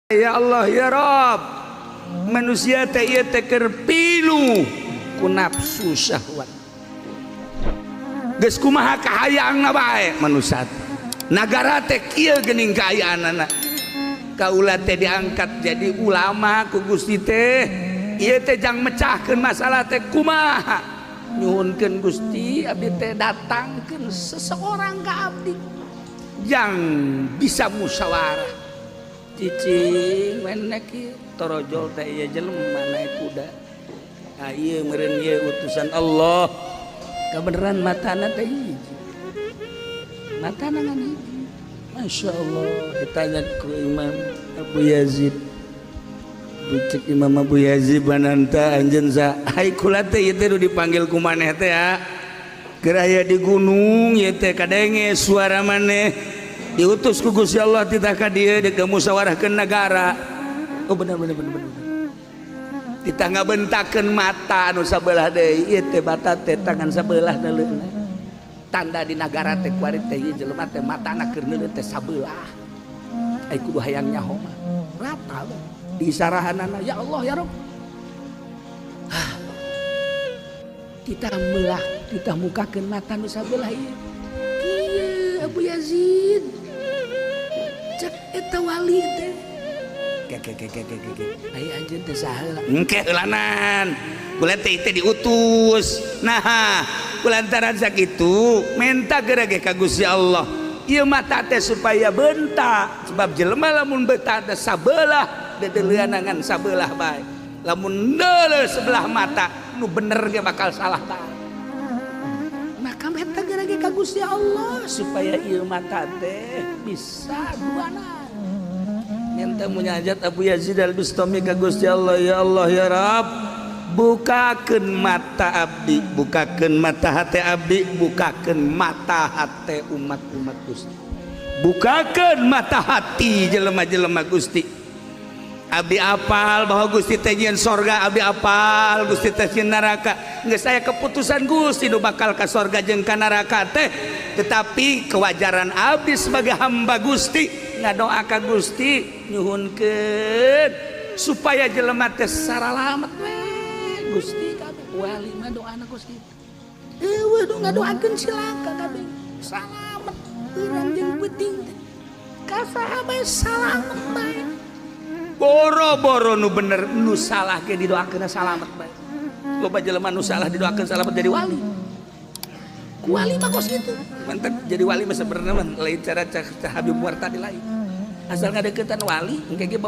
Ya Allah ya Rabb, manusia teh ieu teh keur pilu ku nafsu syahwat. Geus kumaha kahayaangna bae manusia. Nagara teh kieu geuning kaayaanana. Kaula teh diangkat jadi ulama ku Gusti teh. Ieu teh jang mecahkeun masalah teh kumaha. Nyuhunkeun Gusti abdi teh datangkeun seseorang ka abdi yang bisa musyawarah. Cicing menek ieu torojol teh ieu jelema naik kuda. Ah ieu meureun ieu utusan Allah. Kabeneran matana teh hiji. Matana ngan hiji. Masya Allah ditanya ku Imam Abu Yazid. Bucek Imam Abu Yazid bananta anjeun sa. Ai kula teh ieu teh dipanggil ku maneh teh ya. Keur aya di gunung ieu teh kadenge suara maneh. Diutus ku Gusti Allah titah ka dieu dek musyawarahkeun negara. Oh bener. Titah ngabentakeun mata anu sabelah deui ieu teh bata teh tangan sabelah neuleuna. Tanda di negara teh kuari teh ieu jelema teh matana keur neuleun teh sabelah. Ai kudu hayang nyaho mah. Rata di isarahanana ya Allah ya Rabb. Titah meulah titah mukakeun mata nu sabelah ieu. Kieu Abu Yazid. Cek eta wali teh ke ai anjeun teh saha engke heulanan kula teh diutus nah kulantaran sakitu menta geurage ka Gusti Allah ieu mata teh supaya benta sebab jelema lamun benta teh sabelah dedeleuanangan sabelah bae lamun deuleu sebelah mata nu bener ge bakal salah bae maka menta geurage ka Gusti Allah supaya ieu mata teh bisa duana. Minta munajat Abu Yazid Al-Bustami ka Gusti Allah ya Allah ya Rabb bukakeun mata abdi bukakeun mata hati abdi bukakeun mata hati umat-umat Gusti bukakeun mata hati jelema-jelema Gusti abdi apal bahwa Gusti teh nyieun sorga abdi apal Gusti teh nyieun neraka geus aya keputusan Gusti nu bakal ka sorga jeung ka neraka teh tetapi kewajaran abdi sebagai hamba Gusti ngadoa ka Gusti nyuhunkeun supaya jelema teh saralamet we Gusti kabeh wali mah doana Gusti eueuh nu ngadoakeun silaka kabeh salamet urang jeung peuting teh ka sahabat salamet bae boro-boro nu bener nu salah ge didoakeun salamet bae loba jelema nu salah didoakeun salamet jadi wali ku wali mah kos kitu mantep jadi wali mah sebenarnya mah lain cara Habib Wartadi lain asal ngadeuketan wali engke ge bau